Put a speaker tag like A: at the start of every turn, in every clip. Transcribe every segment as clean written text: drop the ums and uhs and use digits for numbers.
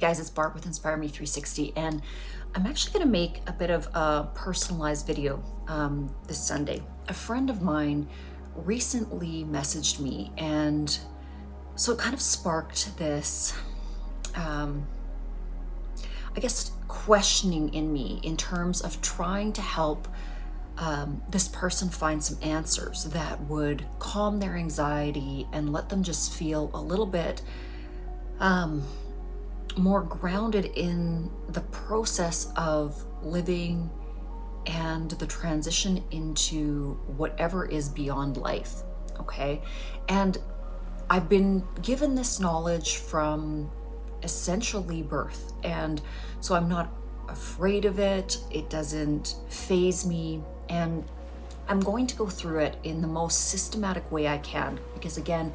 A: guys, it's Barb with Inspire Me 360, and I'm actually going to make a bit of a personalized video this Sunday. A friend of mine recently messaged me, and so it kind of sparked this, I guess, questioning in me in terms of trying to help this person find some answers that would calm their anxiety and let them just feel a little bit more grounded in the process of living and the transition into whatever is beyond life. Okay. And I've been given this knowledge from essentially birth. And so I'm not afraid of it. It doesn't faze me. And I'm going to go through it in the most systematic way I can, because again,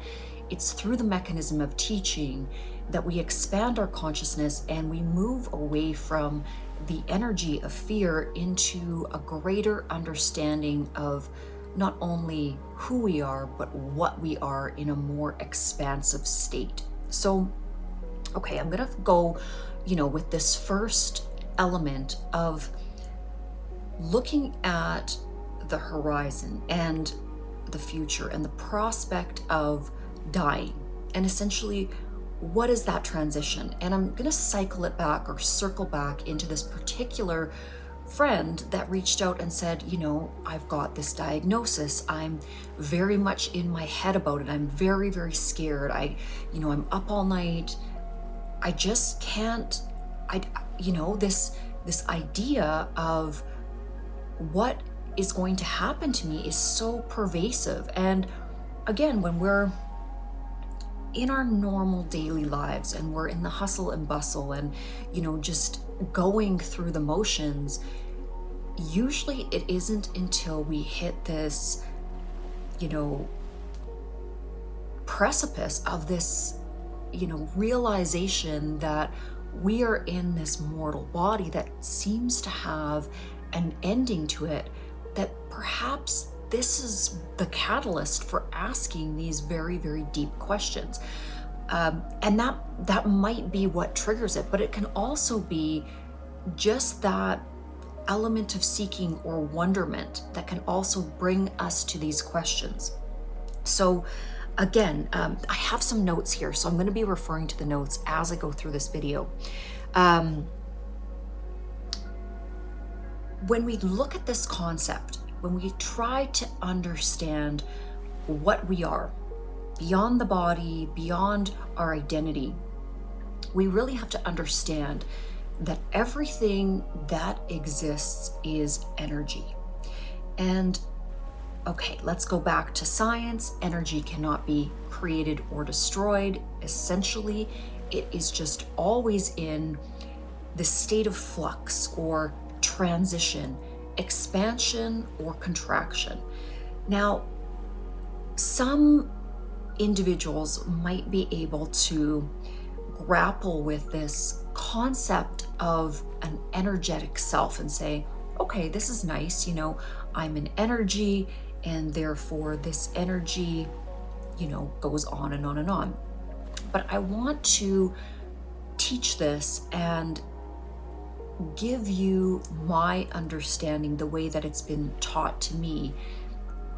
A: it's through the mechanism of teaching that we expand our consciousness and we move away from the energy of fear into a greater understanding of not only who we are, but what we are in a more expansive state. So, okay, I'm gonna go, with this first element of looking at the horizon and the future and the prospect of dying, and essentially what is that transition. And I'm going to cycle it back or circle back into this particular friend that reached out and said, I've got this diagnosis. I'm very much in my head about it. I'm very, very scared. I'm up all night. I just can't, this idea of what is going to happen to me is so pervasive. And again, when we're in our normal daily lives and we're in the hustle and bustle and, just going through the motions, usually it isn't until we hit this, precipice of this, realization that we are in this mortal body that seems to have an ending to it, that perhaps this is the catalyst for asking these very, very deep questions. And that might be what triggers it, but it can also be just that element of seeking or wonderment that can also bring us to these questions. So again, I have some notes here, so I'm going to be referring to the notes as I go through this video. When we look at this concept, when we try to understand what we are beyond the body, beyond our identity, we really have to understand that everything that exists is energy. And okay, let's go back to science. Energy cannot be created or destroyed. Essentially, it is just always in the state of flux or transition, expansion or contraction. Now, some individuals might be able to grapple with this concept of an energetic self and say, okay, this is nice, I'm an energy, and therefore this energy, goes on and on and on. But I want to teach this and give you my understanding, the way that it's been taught to me,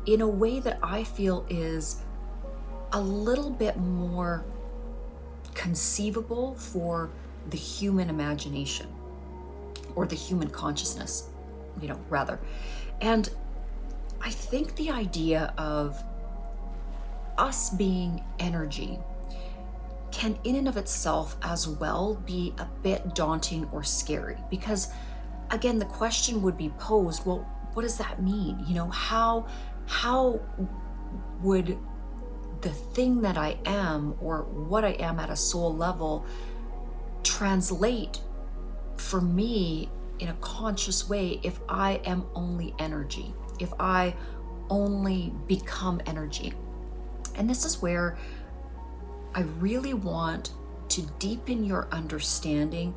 A: in a way that I feel is a little bit more conceivable for the human imagination, or the human consciousness, rather. And I think the idea of us being energy can in and of itself as well be a bit daunting or scary, because again, the question would be posed, well, what does that mean? How would the thing that I am, or what I am at a soul level, translate for me in a conscious way if I am only energy, if I only become energy? And this is where I really want to deepen your understanding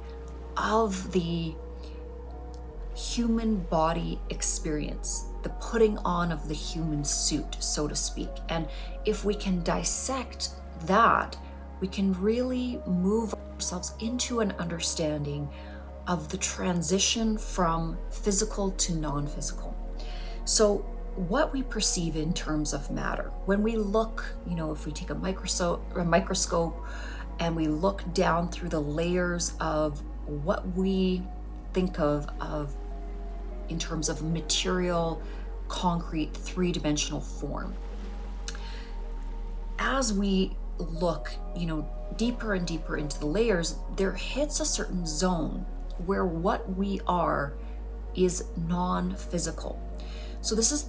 A: of the human body experience, the putting on of the human suit, so to speak. And if we can dissect that, we can really move ourselves into an understanding of the transition from physical to non-physical. So what we perceive in terms of matter, when we look, if we take a microscope and we look down through the layers of what we think of in terms of material, concrete, three-dimensional form. As we look, deeper and deeper into the layers, there hits a certain zone where what we are is non-physical. So this is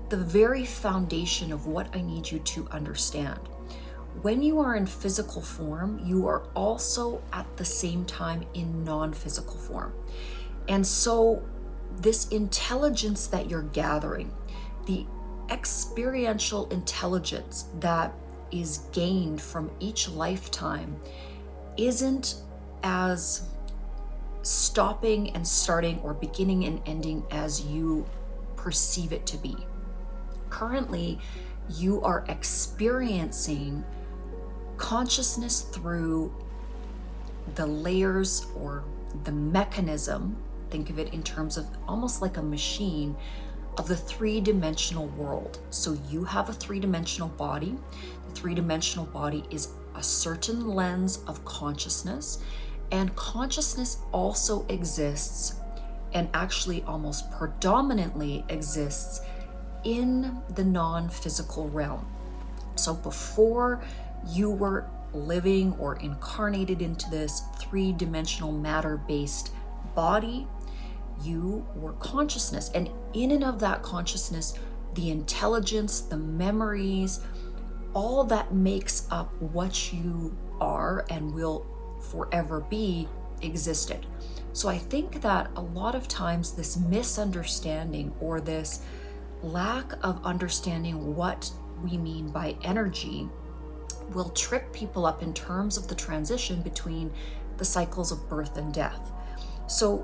A: the very foundation of what I need you to understand. When you are in physical form, you are also at the same time in non-physical form. And so this intelligence that you're gathering, the experiential intelligence that is gained from each lifetime, isn't as stopping and starting or beginning and ending as you perceive it to be. Currently, you are experiencing consciousness through the layers or the mechanism, think of it in terms of almost like a machine, of the three-dimensional world. So you have a three-dimensional body. The three-dimensional body is a certain lens of consciousness, and consciousness also exists, and actually almost predominantly exists, in the non-physical realm. So before you were living or incarnated into this three-dimensional matter-based body, you were consciousness, and in and of that consciousness, the intelligence, the memories, all that makes up what you are and will forever be existed. So I think that a lot of times this misunderstanding or this lack of understanding what we mean by energy will trip people up in terms of the transition between the cycles of birth and death. So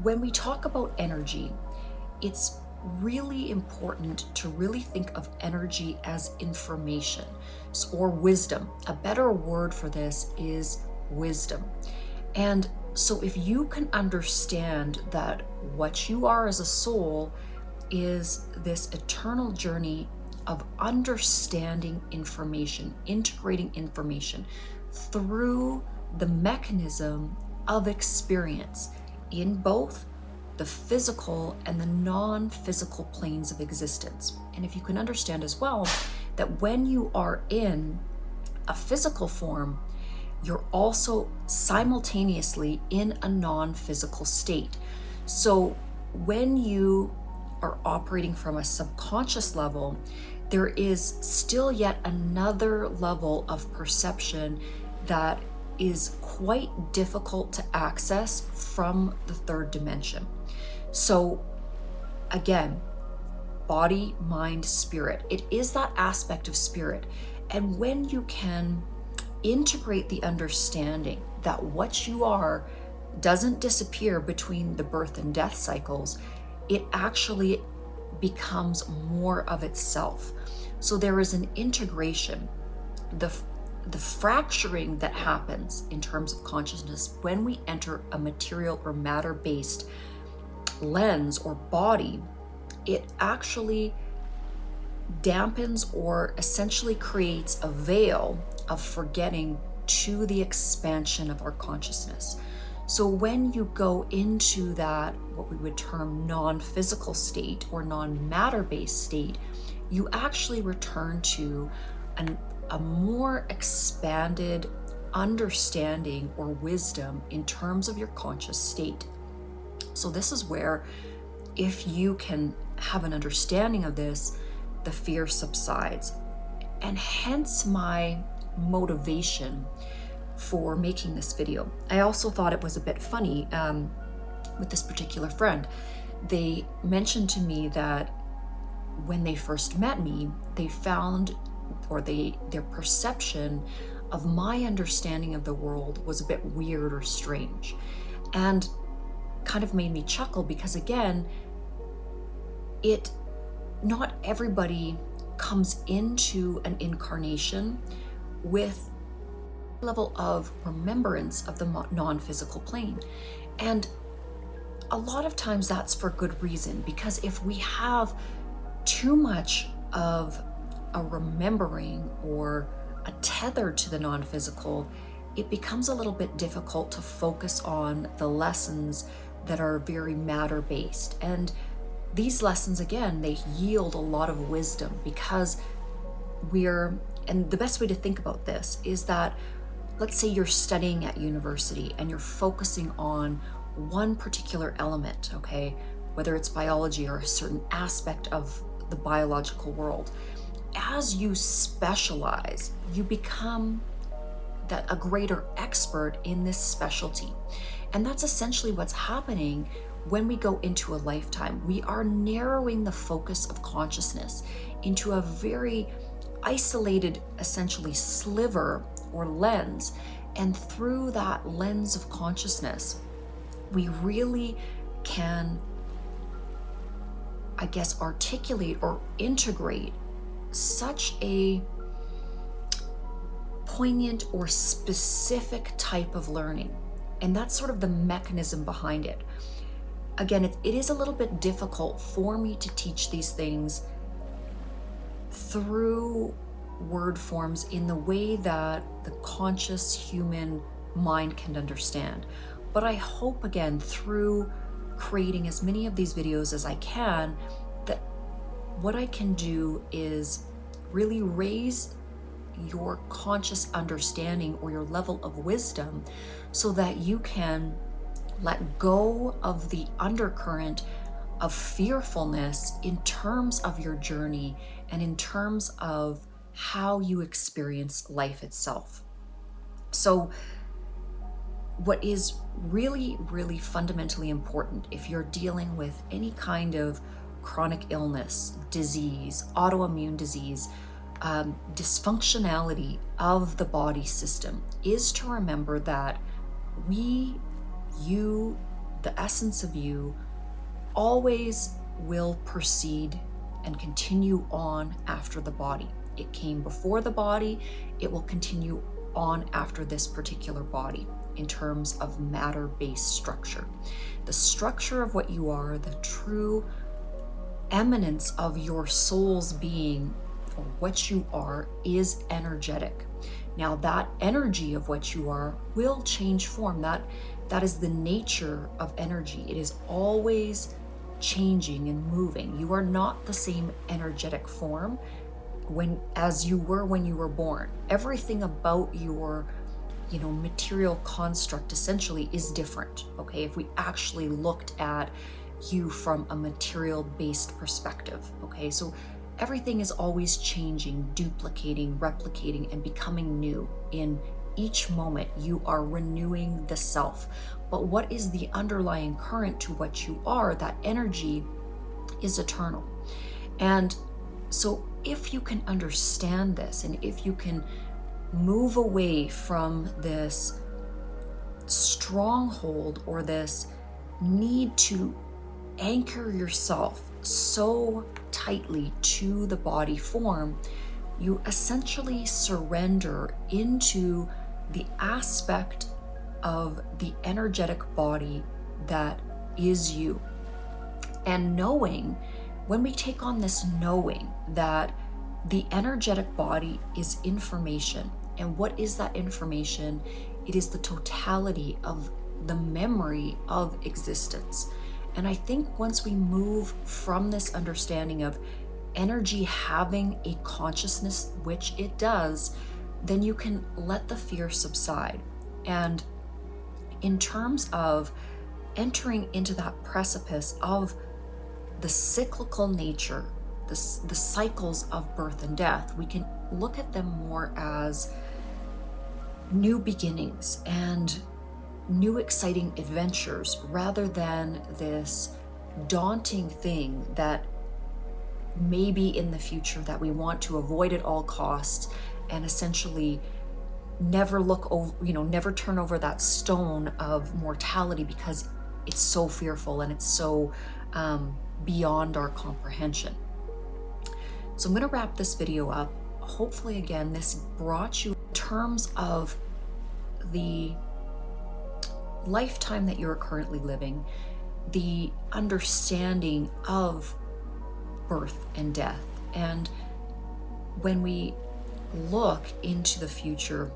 A: when we talk about energy, it's really important to really think of energy as information or wisdom. A better word for this is wisdom. And so if you can understand that what you are as a soul is this eternal journey of understanding information, integrating information through the mechanism of experience in both the physical and the non-physical planes of existence. And if you can understand as well that when you are in a physical form, you're also simultaneously in a non-physical state. So when you are operating from a subconscious level, there is still yet another level of perception that is quite difficult to access from the third dimension. So again, body, mind, spirit, it is that aspect of spirit. And when you can integrate the understanding that what you are doesn't disappear between the birth and death cycles, it actually becomes more of itself. So there is an integration. The fracturing that happens in terms of consciousness when we enter a material or matter-based lens or body, it actually dampens or essentially creates a veil of forgetting to the expansion of our consciousness. So when you go into that, what we would term non-physical state or non-matter-based state, you actually return to a more expanded understanding or wisdom in terms of your conscious state. So this is where, if you can have an understanding of this, the fear subsides. And hence my motivation for making this video. I also thought it was a bit funny with this particular friend. They mentioned to me that when they first met me, they found, or their perception of my understanding of the world was a bit weird or strange, and kind of made me chuckle because, again, not everybody comes into an incarnation with level of remembrance of the non-physical plane. And a lot of times that's for good reason, because if we have too much of a remembering or a tether to the non-physical, it becomes a little bit difficult to focus on the lessons that are very matter-based. And these lessons, again, they yield a lot of wisdom, because and the best way to think about this is that, let's say you're studying at university and you're focusing on one particular element, okay? Whether it's biology or a certain aspect of the biological world. As you specialize, you become a greater expert in this specialty. And that's essentially what's happening when we go into a lifetime. We are narrowing the focus of consciousness into a very isolated, essentially, sliver or lens. And through that lens of consciousness, we really can, I guess, articulate or integrate such a poignant or specific type of learning. And that's sort of the mechanism behind it. Again, it is a little bit difficult for me to teach these things through word forms in the way that the conscious human mind can understand. But I hope, again, through creating as many of these videos as I can, that what I can do is really raise your conscious understanding or your level of wisdom, so that you can let go of the undercurrent of fearfulness in terms of your journey and in terms of how you experience life itself. So what is really, really fundamentally important, if you're dealing with any kind of chronic illness, disease, autoimmune disease, dysfunctionality of the body system, is to remember that you, the essence of you, always will proceed and continue on after the body. It came before the body, it will continue on after this particular body in terms of matter-based structure. The structure of what you are, the true eminence of your soul's being, or what you are, is energetic. Now that energy of what you are will change form. That is the nature of energy. It is always changing and moving. You are not the same energetic form as you were when you were born. Everything about your material construct essentially is different, okay? If we actually looked at you from a material-based perspective, okay? So everything is always changing, duplicating, replicating, and becoming new. In each moment, you are renewing the self. But what is the underlying current to what you are? That energy is eternal. And so if you can understand this, and if you can move away from this stronghold or this need to anchor yourself so tightly to the body form, you essentially surrender into the aspect of the energetic body that is you. And knowing, when we take on this knowing that the energetic body is information, and what is that information? It is the totality of the memory of existence. And I think once we move from this understanding of energy having a consciousness, which it does, then you can let the fear subside. And in terms of entering into that precipice of the cyclical nature, the cycles of birth and death, we can look at them more as new beginnings and new exciting adventures, rather than this daunting thing that maybe in the future that we want to avoid at all costs, and essentially never look over, never turn over that stone of mortality, because it's so fearful and it's so beyond our comprehension. So I'm going to wrap this video up. Hopefully, again, this brought you in terms of the lifetime that you're currently living, the understanding of birth and death. And when we look into the future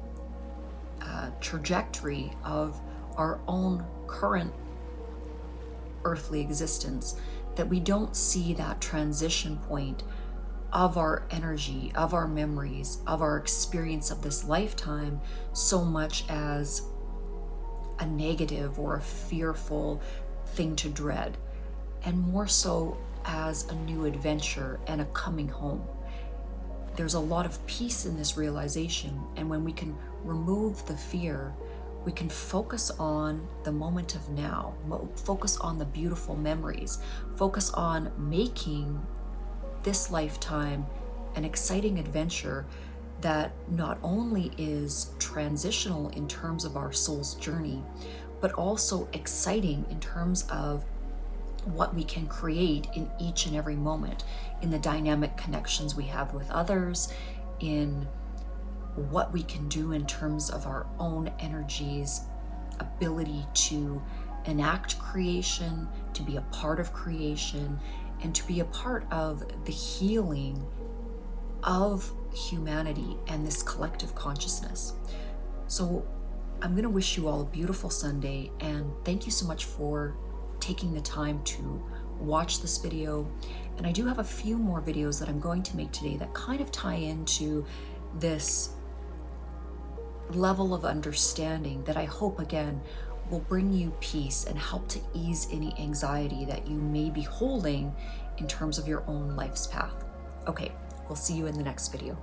A: trajectory of our own current earthly existence, that we don't see that transition point of our energy, of our memories, of our experience of this lifetime so much as a negative or a fearful thing to dread, and more so as a new adventure and a coming home. There's a lot of peace in this realization, and when we can remove the fear, we can focus on the moment of now, focus on the beautiful memories, focus on making this lifetime an exciting adventure that not only is transitional in terms of our soul's journey, but also exciting in terms of what we can create in each and every moment, in the dynamic connections we have with others, in what we can do in terms of our own energy's ability to enact creation, to be a part of creation, and to be a part of the healing of humanity and this collective consciousness. So I'm going to wish you all a beautiful Sunday, and thank you so much for taking the time to watch this video. And I do have a few more videos that I'm going to make today that kind of tie into this level of understanding that I hope, again, will bring you peace and help to ease any anxiety that you may be holding in terms of your own life's path. Okay, we'll see you in the next video.